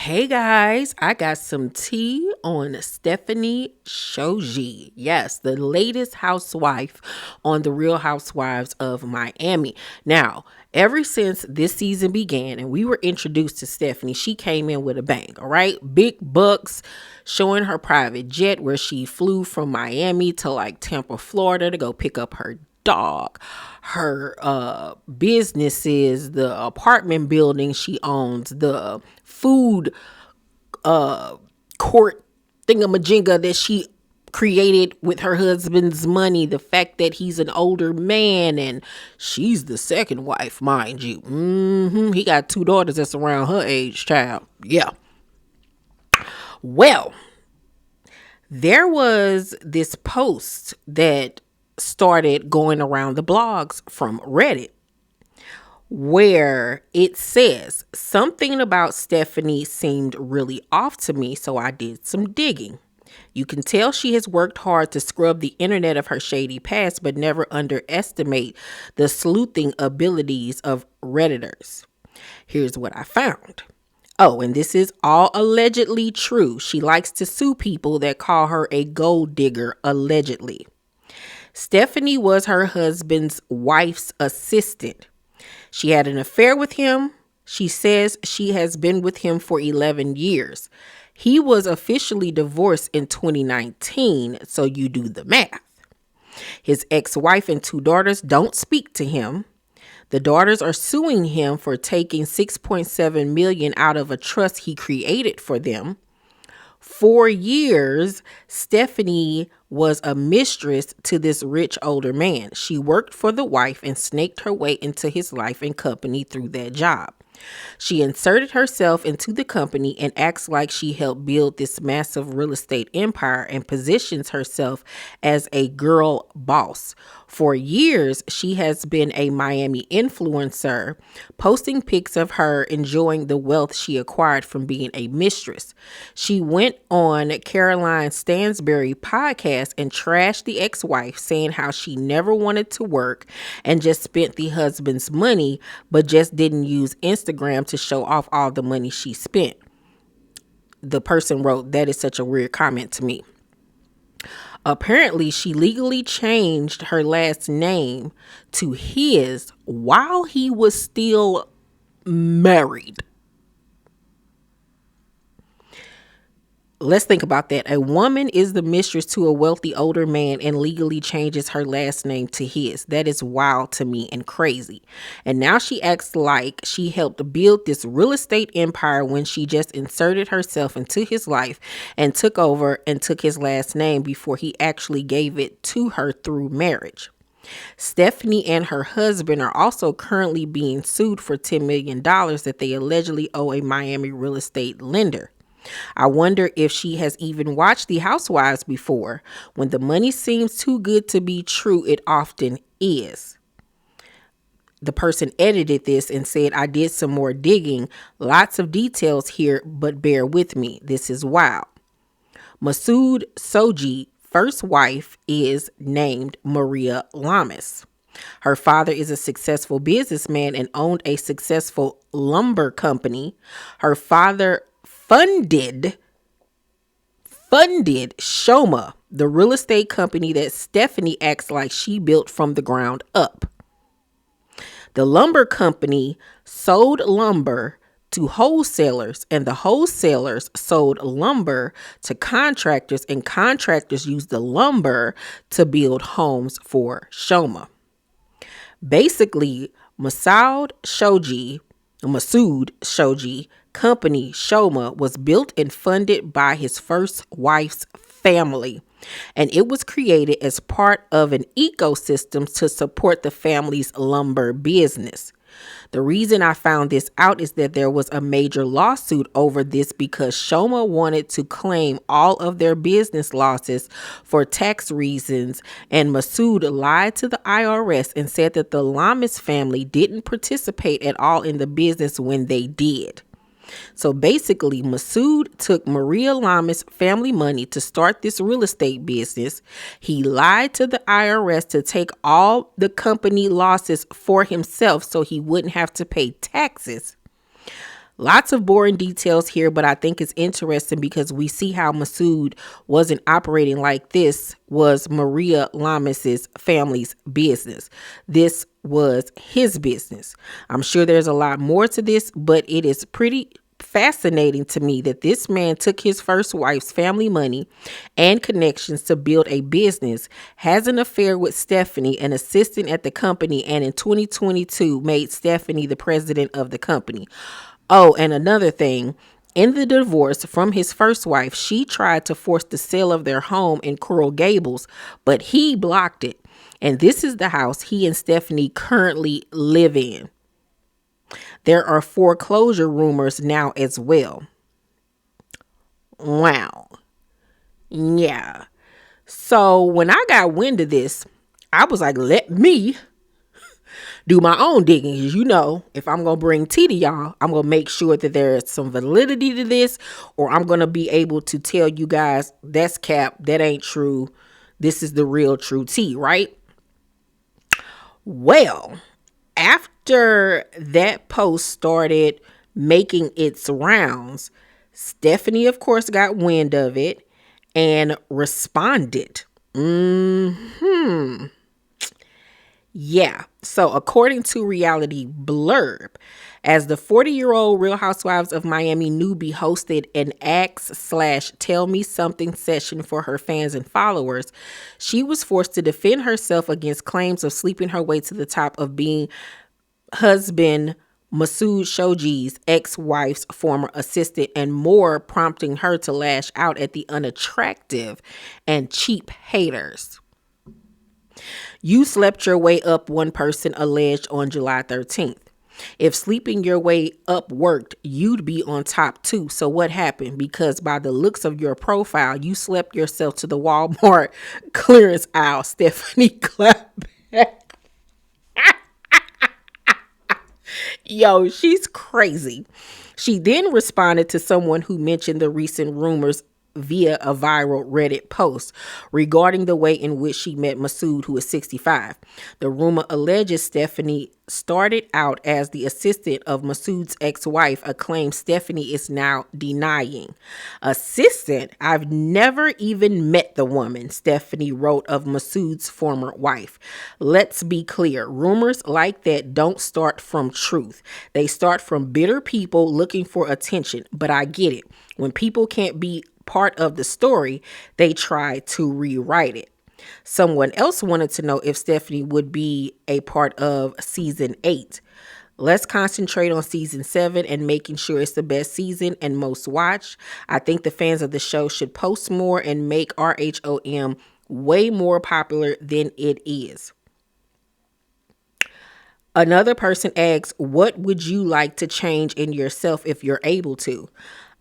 Hey guys, I got some tea on Stephanie Shojajee. Yes, the latest housewife on The Real Housewives of Miami. Now, ever since this season began and we were introduced to Stephanie, she came in with a bang, all right? Big bucks, showing her private jet where she flew from Miami to like Tampa, Florida to go pick up her dog, her businesses, the apartment building she owns, the food court thingamajigga that she created with her husband's money, the fact that he's an older man and she's the second wife, mind you. He got two daughters that's around her age, child. Yeah. Well, there was this post that started going around the blogs from Reddit where it says something about Stephanie seemed really off to me, so I did some digging. You can tell she has worked hard to scrub the internet of her shady past, but never underestimate the sleuthing abilities of Redditors. Here's what I found. Oh, and this is all allegedly true. She likes to sue people that call her a gold digger, allegedly. Stephanie was her husband's wife's assistant. She had an affair with him. She says she has been with him for 11 years. He was officially divorced in 2019, so you do the math. His ex-wife and two daughters don't speak to him. The daughters are suing him for taking $6.7 million out of a trust he created for them. For years, Stephanie was a mistress to this rich older man. She worked for the wife and snaked her way into his life and company through that job. She inserted herself into the company and acts like she helped build this massive real estate empire and positions herself as a girl boss. For years, she has been a Miami influencer, posting pics of her enjoying the wealth she acquired from being a mistress. She went on Caroline Stansberry podcast and trashed the ex-wife, saying how she never wanted to work and just spent the husband's money, but just didn't use Instagram to show off all the money she spent. The person wrote, "That is such a weird comment to me." Apparently, she legally changed her last name to his while he was still married. Let's think about that. A woman is the mistress to a wealthy older man and legally changes her last name to his. That is wild to me and crazy. And now she acts like she helped build this real estate empire when she just inserted herself into his life and took over and took his last name before he actually gave it to her through marriage. Stephanie and her husband are also currently being sued for $10 million that they allegedly owe a Miami real estate lender. I wonder if she has even watched The Housewives before. When the money seems too good to be true, it often is. The person edited this and said, "I did some more digging. Lots of details here, but bear with me. This is wild." Masood Soji, first wife, is named Maria Lamas. Her father is a successful businessman and owned a successful lumber company. Her father funded Shoma, the real estate company that Stephanie acts like she built from the ground up. The lumber company sold lumber to wholesalers, and the wholesalers sold lumber to contractors, and contractors used the lumber to build homes for Shoma. Basically, Masood Shojajee company Shoma was built and funded by his first wife's family, and it was created as part of an ecosystem to support the family's lumber business. The reason I found this out is that there was a major lawsuit over this because Shoma wanted to claim all of their business losses for tax reasons, and Masood lied to the IRS and said that the Lamas family didn't participate at all in the business when they did. So basically, Masood took Maria Lamas' family money to start this real estate business. He lied to the IRS to take all the company losses for himself so he wouldn't have to pay taxes. Lots of boring details here, but I think it's interesting because we see how Masood wasn't operating like this was Maria Lamas's family's business. This was his business. I'm sure there's a lot more to this, but it is pretty fascinating to me that this man took his first wife's family money and connections to build a business, has an affair with Stephanie, an assistant at the company, and in 2022 made Stephanie the president of the company. Oh, and another thing, in the divorce from his first wife, she tried to force the sale of their home in Coral Gables, but he blocked it. And this is the house he and Stephanie currently live in. There are foreclosure rumors now as well. Wow. Yeah. So when I got wind of this, I was like, let me do my own digging. Because if I'm going to bring tea to y'all, I'm going to make sure that there's some validity to this, or I'm going to be able to tell you guys that's cap, that ain't true. This is the real true tea, right? Well, after that post started making its rounds, Stephanie, of course, got wind of it and responded. Yeah. So according to Reality Blurb, as the 40-year-old Real Housewives of Miami newbie hosted an Ask/Tell Me Something session for her fans and followers, she was forced to defend herself against claims of sleeping her way to the top of being husband Masood Shojaee's ex-wife's former assistant and more, prompting her to lash out at the unattractive and cheap haters. You slept your way up, one person alleged on July 13th. If sleeping your way up worked, you'd be on top too. So what happened? Because by the looks of your profile, you slept yourself to the Walmart clearance aisle. Stephanie clapped back. Yo, she's crazy. She then responded to someone who mentioned the recent rumors via a viral Reddit post regarding the way in which she met Masood, who is 65. The rumor alleges Stephanie started out as the assistant of Masood's ex-wife, a claim Stephanie is now denying. Assistant? I've never even met the woman, Stephanie wrote of Masood's former wife. Let's be clear, rumors like that don't start from truth. They start from bitter people looking for attention, but I get it. When people can't be part of the story, they try to rewrite it. Someone else wanted to know if Stephanie would be a part of season 8. Let's concentrate on season 7 and making sure it's the best season and most watched. I think the fans of the show should post more and make RHOM way more popular than it is. Another person asks, what would you like to change in yourself if you're able to?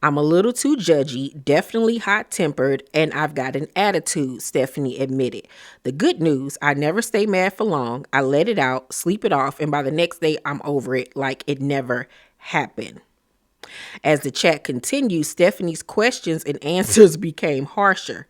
I'm a little too judgy, definitely hot-tempered, and I've got an attitude, Stephanie admitted. The good news, I never stay mad for long. I let it out, sleep it off, and by the next day, I'm over it like it never happened. As the chat continues, Stephanie's questions and answers became harsher.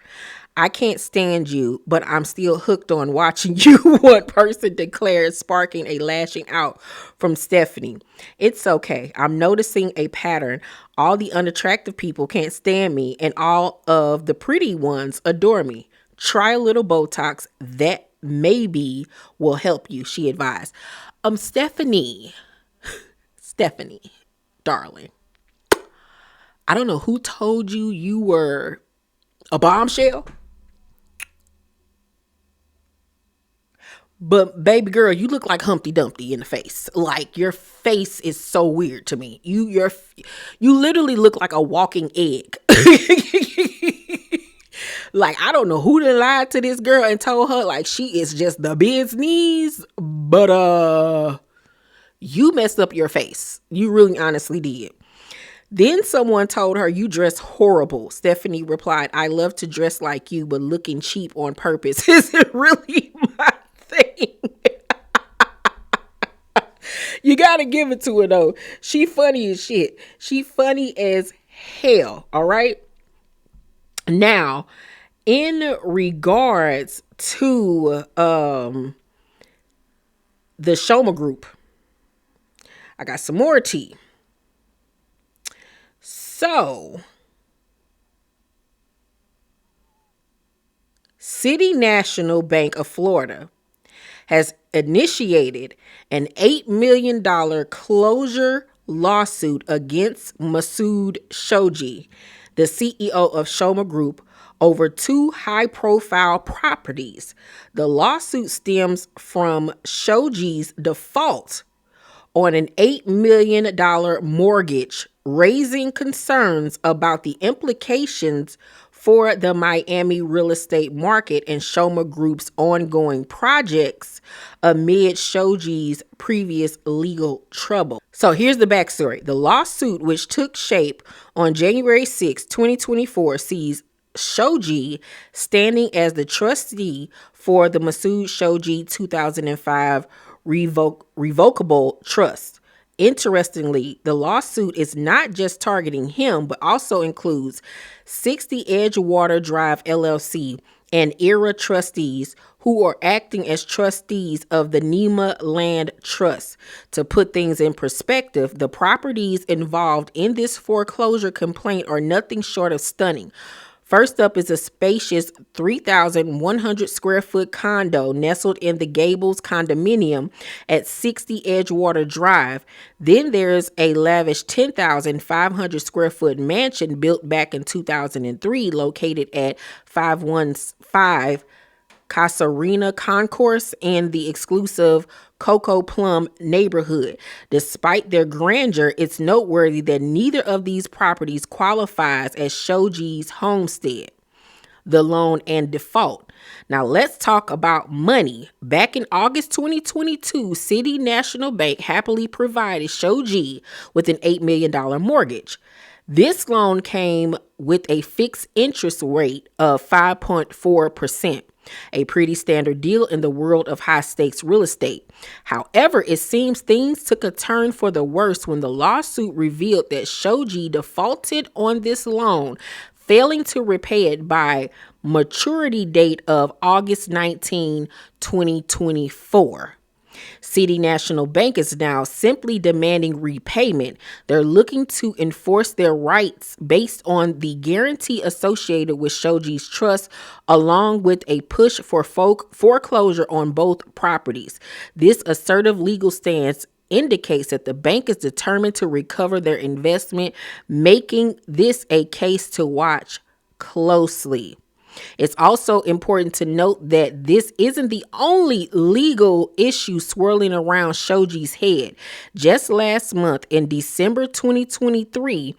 I can't stand you, but I'm still hooked on watching you, one person declared, sparking a lashing out from Stephanie. It's okay. I'm noticing a pattern. All the unattractive people can't stand me, and all of the pretty ones adore me. Try a little Botox. That maybe will help you, she advised. Stephanie, darling, I don't know who told you you were a bombshell. But baby girl, you look like Humpty Dumpty in the face. Like, your face is so weird to me. You literally look like a walking egg. Like, I don't know who done lied to this girl and told her like she is just the business, but you messed up your face. You really honestly did. Then someone told her, you dress horrible. Stephanie replied, I love to dress like you, but looking cheap on purpose isn't really my thing. You gotta give it to her though. She funny as shit. She funny as hell. All right. Now, in regards to the Shoma group, I got some more tea. So, City National Bank of Florida has initiated an $8 million closure lawsuit against Masood Shojajee, the CEO of Shoma Group, over two high-profile properties. The lawsuit stems from Shojajee's default on an $8 million mortgage, raising concerns about the implications for the Miami real estate market and Shoma Group's ongoing projects amid Shojajee's previous legal trouble. So here's the backstory. The lawsuit, which took shape on January 6, 2024, sees Shojajee standing as the trustee for the Masood Shojajee 2005 revocable trust. Interestingly, the lawsuit is not just targeting him, but also includes 60 Edgewater Drive LLC and ERA trustees who are acting as trustees of the NEMA Land Trust. To put things in perspective, the properties involved in this foreclosure complaint are nothing short of stunning. First up is a spacious 3,100 square foot condo nestled in the Gables condominium at 60 Edgewater Drive. Then there's a lavish 10,500 square foot mansion built back in 2003 located at 515 Casarina Concourse in the exclusive Coco Plum neighborhood. Despite their grandeur, it's noteworthy that neither of these properties qualifies as Shojajee's homestead, the loan and default. Now let's talk about money. Back in August 2022, City National Bank happily provided Shojajee with an $8 million mortgage. This loan came with a fixed interest rate of 5.4%. A pretty standard deal in the world of high-stakes real estate. However, it seems things took a turn for the worse when the lawsuit revealed that Shojajee defaulted on this loan, failing to repay it by maturity date of August 19, 2024. City National Bank is now simply demanding repayment. They're looking to enforce their rights based on the guarantee associated with Shojajee's trust, along with a push for foreclosure on both properties. This assertive legal stance indicates that the bank is determined to recover their investment, making this a case to watch closely. It's also important to note that this isn't the only legal issue swirling around Shojajee's head. Just last month, in December 2023,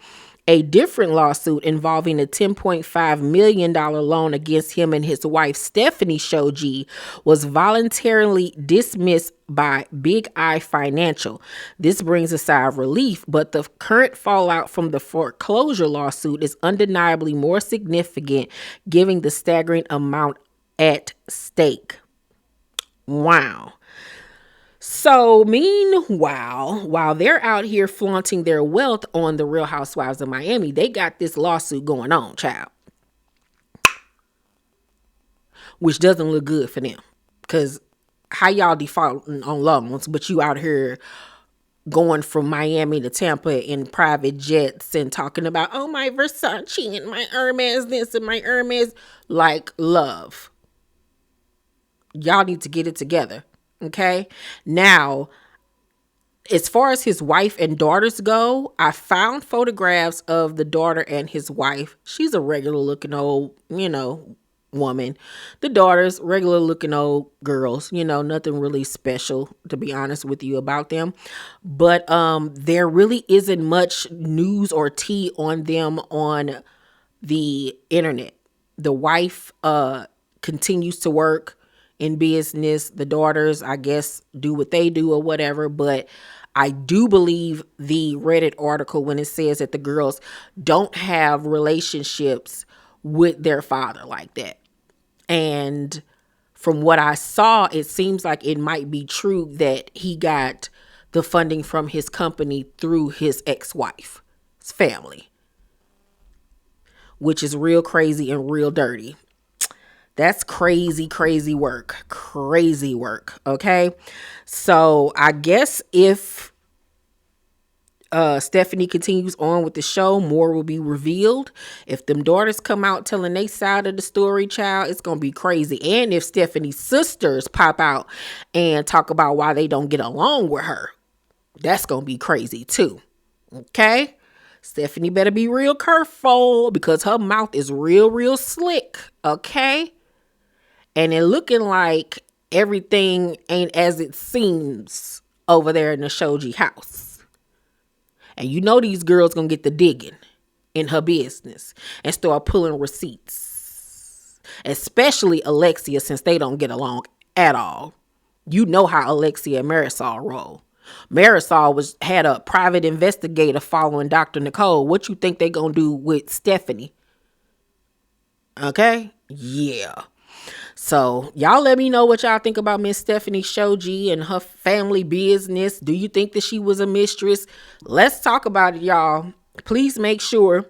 a different lawsuit involving a $10.5 million loan against him and his wife, Stephanie Shojajee, was voluntarily dismissed by Big I Financial. This brings a sigh of relief, but the current fallout from the foreclosure lawsuit is undeniably more significant, given the staggering amount at stake. Wow. So meanwhile, while they're out here flaunting their wealth on the Real Housewives of Miami, they got this lawsuit going on, child, which doesn't look good for them. Because how y'all defaulting on loans, but you out here going from Miami to Tampa in private jets and talking about, oh, my Versace and my Hermes this and my Hermes, like, love. Y'all need to get it together. Okay. Now, as far as his wife and daughters go, I found photographs of the daughter and his wife. She's a regular looking old, woman. The daughters, regular looking old girls, nothing really special, to be honest with you, about them. But there really isn't much news or tea on them on the internet. The wife continues to work in business. The daughters, I guess, do what they do or whatever. But I do believe the Reddit article when it says that the girls don't have relationships with their father like that. And from what I saw, it seems like it might be true that he got the funding from his company through his ex-wife's family, which is real crazy and real dirty. That's crazy, crazy work. Crazy work. Okay. So I guess if Stephanie continues on with the show, more will be revealed. If them daughters come out telling their side of the story, child, it's gonna be crazy. And if Stephanie's sisters pop out and talk about why they don't get along with her, that's gonna be crazy too. Okay, Stephanie better be real careful because her mouth is real slick. Okay, and it looking like everything ain't as it seems over there in the Shojajee house. And you know these girls gonna get the digging in her business and start pulling receipts. Especially Alexia, since they don't get along at all. You know how Alexia and Marisol roll. Marisol had a private investigator following Dr. Nicole. What you think they gonna do with Stephanie? Okay? Yeah. So y'all let me know what y'all think about Miss Stephanie Shojajee and her family business. Do you think that she was a mistress? Let's talk about it, y'all. Please make sure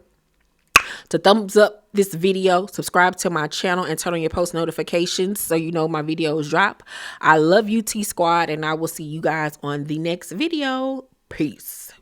to thumbs up this video, subscribe to my channel, and turn on your post notifications so you know my videos drop. I love you, T Squad, and I will see you guys on the next video. Peace.